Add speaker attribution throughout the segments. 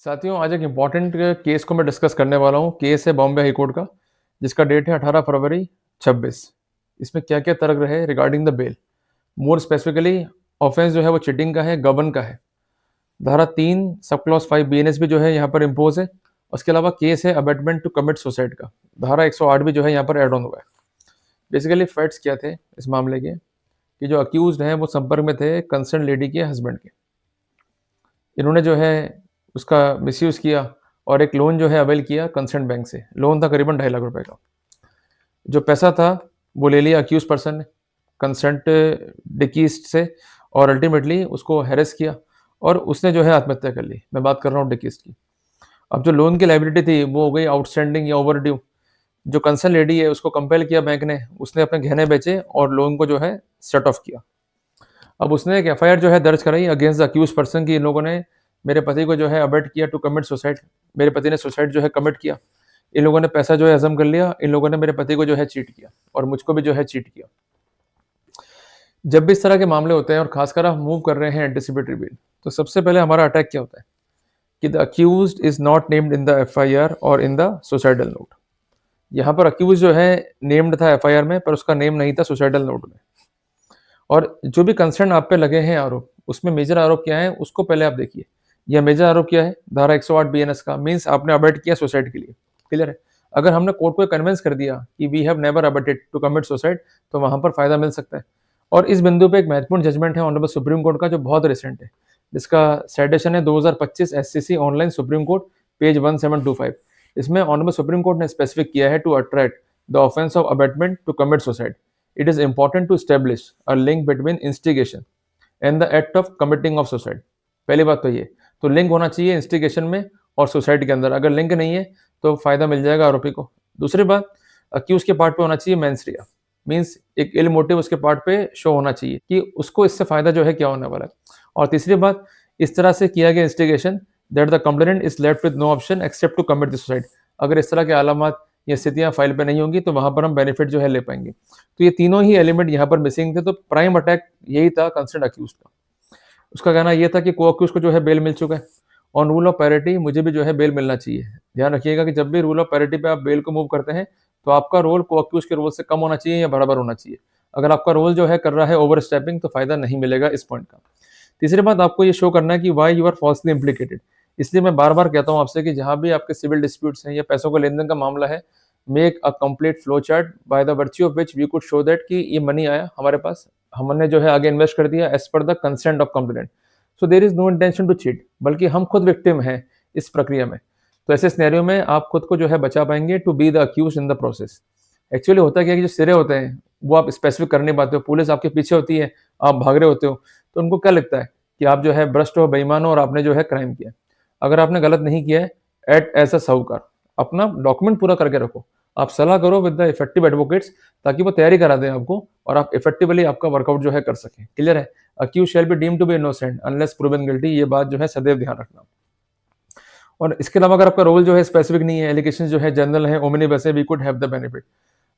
Speaker 1: साथियों, आज एक इम्पॉर्टेंट केस को मैं डिस्कस करने वाला हूँ। केस है बॉम्बे हाई कोर्ट का, जिसका डेट है 18 फरवरी 26। इसमें क्या-क्या तर्क रहे regarding the bail. More specifically offence जो है वो चीटिंग का है, गबन का है। धारा 3 सब क्लॉज 5 बीएनएस भी जो है यहाँ पर इम्पोज है। उसके अलावा केस है अबेटमेंट टू कमिट सुसाइड का। धारा 108 भी जो है यहाँ पर एड ऑन हुआ है। बेसिकली फैक्ट्स क्या थे इस मामले के, कि जो अक्यूज्ड हैं वो संपर्क में थे कंसर्न लेडी के हस्बैंड के। इन्होंने जो है उसका मिसयूज़ किया और एक लोन जो है अवेल किया कंसर्न बैंक से। लोन था करीबन 2.5 लाख रुपए का। जो पैसा था वो ले लिया अक्यूज़ पर्सन ने कंसर्न्ड डिकीस्ट से और अल्टीमेटली उसको हैरेस किया और उसने जो है आत्महत्या कर ली। मैं बात कर रहा हूँ डिकीस्ट की। अब जो लोन की लायबिलिटी थी वो हो गई आउटस्टैंडिंग या ओवरड्यू। जो कंसर्न लेडी है उसको कंपेल किया बैंक ने, उसने अपने गहने बेचे और लोन को जो है सेट ऑफ किया। अब उसने एक एफआईआर जो है दर्ज कराई अगेंस्ट द अक्यूज पर्सन की इन लोगों ने मेरे पति को जो है अबेट किया टू कमिट सुसाइड। मेरे पति ने सुसाइड जो है कमिट किया। इन लोगों ने पैसा जो है हजम कर लिया। इन लोगों ने मेरे पति को जो है चीट किया और मुझको भी जो है चीट किया। जब भी इस तरह के मामले होते हैं और खासकर आप मूव कर रहे हैं एंटिसिपेटरी बेल, तो सबसे पहले हमारा अटैक क्या होता है कि the accused is not named in the FIR और इन द सुसाइडल नोट। यहाँ पर अक्यूज जो है नेम्ड था एफआईआर में, पर उसका नेम नहीं था सुसाइडल नोट में। और जो भी कंसर्न आप पे लगे हैं आरोप, उसमें मेजर आरोप क्या है उसको पहले आप देखिए। यह मेजर आरोप क्या है, धारा 108 बीएनएस का, मीन्स आपने अबेट किया सुसाइड के लिए। क्लियर है। अगर हमने कोर्ट को कन्विंस कर दिया कि we have never abetted to commit suicide, तो वहां पर फायदा मिल सकता है। और इस बिंदु पे एक महत्वपूर्ण जजमेंट है ऑनरेबल सुप्रीम कोर्ट का, जो बहुत रिसेंट है, जिसका साइटेशन है 2025 SCC online Supreme Court page 1725। इसमें ऑनरेबल सुप्रीम कोर्ट ने स्पेसिफिक किया है to attract the offence of abetment to commit suicide, it is important to establish a link between instigation and the act of committing of suicide। पहली बात तो ये, तो link होना चाहिए इंस्टिगेशन में और सुसाइड के अंदर। अगर लिंक नहीं है तो फायदा मिल जाएगा आरोपी को। दूसरी बात, अक्यूज के पार्ट पे होना चाहिए मेंस रिया, मीन्स एक इल मोटिव उसके पार्ट पे शो होना चाहिए कि उसको इससे फायदा जो है क्या होने वाला है। और तीसरी बात, इस तरह से किया गया instigation that the complainant is left with no option except to commit the suicide. अगर इस तरह के अलामत ये स्थितियां फाइल पे नहीं होंगी तो वहां पर हम बेनिफिट जो है ले पाएंगे। तो ये तीनों ही एलिमेंट यहाँ पर मिसिंग थे। तो प्राइम अटैक यही था कंसर्न अक्यूज का। उसका कहना यह था कि को अक्यूज को जो है बेल मिल चुका है। ऑन रूल ऑफ पैरिटी मुझे भी जो है बेल मिलना चाहिए। ध्यान रखिएगा कि जब भी रूल ऑफ पैरिटी पे आप बेल को मूव करते हैं तो आपका रोल को अक्यूज के रोल से कम होना चाहिए या बराबर होना चाहिए। अगर आपका रोल जो है कर रहा है ओवर स्टेपिंग, तो फायदा नहीं मिलेगा इस पॉइंट का। तीसरी बात, आपको ये शो करना है कि why you are falsely implicated. इसलिए मैं बार बार कहता हूँ आपसे कि जहां भी आपके सिविल डिस्प्यूट्स हैं या पैसों के लेन देन का मामला है, make a complete flow chart by the virtue of which we could show that कि ये मनी आया हमारे पास, हमने जो है आगे इन्वेस्ट कर दिया as per the consent of complainant. So there is no intention to cheat, बल्कि हम खुद विक्टिम हैं इस प्रक्रिया में। तो ऐसे सिनेरियो में आप खुद को जो है बचा पाएंगे to be the accused in the process. Actually होता क्या है कि जो सिरे होते हैं वो आप स्पेसिफिक कर नहीं पाते हो। पुलिस आपके पीछे होती है, आप भाग रहे होते हो, तो उनको क्या लगता है कि आप जो है भ्रष्ट हो, बेईमान हो और आपने जो है क्राइम किया। अगर आपने गलत नहीं किया है, एट एज अ साहूकार अपना डॉक्यूमेंट पूरा करके रखो। आप सलाह करो विद द इफेक्टिव एडवोकेट्स, ताकि वो तैयारी करा दें आपको और आप इफेक्टिवली आपका वर्कआउट जो है कर सकें। क्लियर है। Accused shall be deemed to be innocent unless proven guilty, ये बात जो है सदैव ध्यान रखना। और इसके अलावा अगर आपका रोल जो है स्पेसिफिक नहीं है, एलिगेशन जो है जनरल है, ओमिनिबस है, we could have the benefit.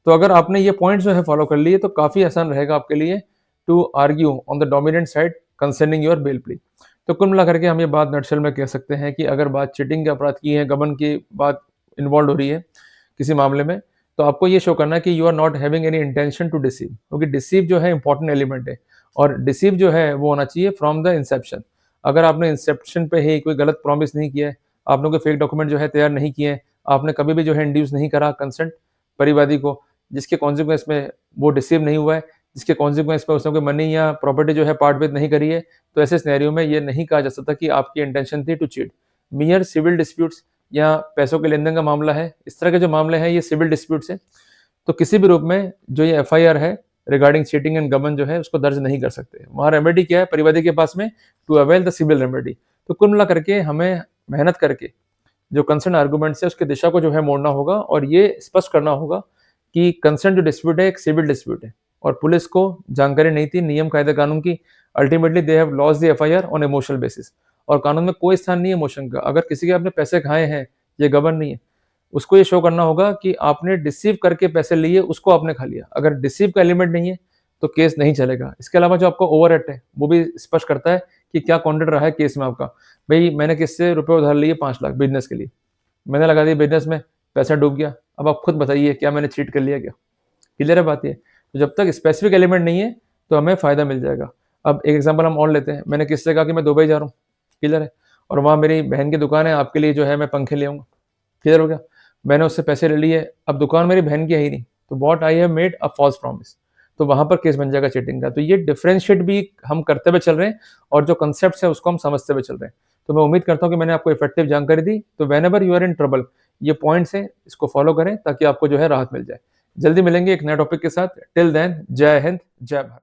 Speaker 1: तो अगर आपने ये पॉइंट्स जो है फॉलो कर लिए तो काफी आसान रहेगा आपके लिए to argue on the dominant side concerning your bail plea. तो कुल मिलाकर के हम ये बात नटशल में कह सकते हैं कि अगर बात चीटिंग के अपराध की है, गबन की बात इन्वॉल्व हो रही है किसी मामले में, तो आपको ये शो करना है कि you are not having any intention to deceive, क्योंकि डिसीव जो है इंपॉर्टेंट एलिमेंट है। और डिसीव जो है वो होना चाहिए फ्रॉम द इंसेप्शन। अगर आपने इंसेप्शन पे ही कोई गलत प्रॉमिस नहीं किया है, आपने कोई फेक डॉक्यूमेंट जो है तैयार नहीं किए हैं, आपने कभी भी जो है इंड्यूस नहीं करा कंसेंट परिवादी को, जिसके कॉन्सिक्वेंस में वो डिसीव नहीं हुआ है, जिसके कॉन्सिक्वेंस में उसने कोई मनी या प्रॉपर्टी जो है पार्ट विद नहीं करी है, तो ऐसे सिनेरियो में ये नहीं कहा जा सकता कि आपकी इंटेंशन थी to cheat. Mere civil disputes या पैसों के लेन देन का मामला है, इस तरह के जो मामले हैं ये सिविल डिस्प्यूट्स है। तो किसी भी रूप में जो ये एफआईआर है रिगार्डिंग चीटिंग एंड गबन जो है उसको दर्ज नहीं कर सकते। वहाँ रेमेडी क्या है परिवादी के पास में, to avail the civil remedy. तो कुल मिला करके हमें मेहनत करके जो कंसर्न आर्गूमेंट्स है उसकी दिशा को जो है मोड़ना होगा और ये स्पष्ट करना होगा कि कंसर्न जो डिस्प्यूट है एक सिविल डिस्प्यूट है और पुलिस को जानकारी नहीं थी नियम कायदे कानून की। Ultimately they have lost the FIR on emotional basis, और कानून में कोई स्थान नहीं है इमोशन का। अगर किसी के आपने पैसे खाए हैं, ये गबन नहीं है। उसको ये शो करना होगा कि आपने डिसीव करके पैसे लिए, उसको आपने खा लिया। अगर डिसीव का एलिमेंट नहीं है तो केस नहीं चलेगा। इसके अलावा जो आपका ओवर एक्ट है वो भी स्पष्ट करता है कि क्या कंटेंट रहा है केस में आपका। भई मैंने किससे रुपए उधार लिए 5 लाख बिज़नेस के लिए, मैंने लगा दिए बिज़नेस में, पैसा डूब गया। अब आप खुद बताइए क्या मैंने चीट कर लिया क्या? क्लियर है बात ये? तो जब तक स्पेसिफिक एलिमेंट नहीं है, तो हमें फ़ायदा मिल जाएगा। अब एक एग्ज़ाम्पल हम और लेते हैं, मैंने किससे कहा कि मैं दुबई जा रहा हूँ, क्लियर है? और वहाँ मेरी बहन की दुकान है, आपके लिए जो है मैं पंखे ले आऊँगा, क्लियर हो गया? मैंने उससे पैसे ले लिए, अब दुकान मेरी बहन की है ही नहीं, तो what I have made a false promise, तो वहाँ पर केस बन जाएगा चीटिंग का। तो ये डिफरेंशिएट भी हम करते हुए चल रहे हैं और जो कॉन्सेप्ट्स हैं उसको हम समझते हुए चल रहे हैं। तो मैं उम्मीद करता हूँ कि मैंने आपको इफेक्टिव जानकारी दी, तो whenever you are in trouble, ये पॉइंट्स हैं, इसको फॉलो करें ताकि आपको जो है राहत मिल जाए। जल्दी मिलेंगे एक नए टॉपिक के साथ, टिल देन जय हिंद, जय भारत।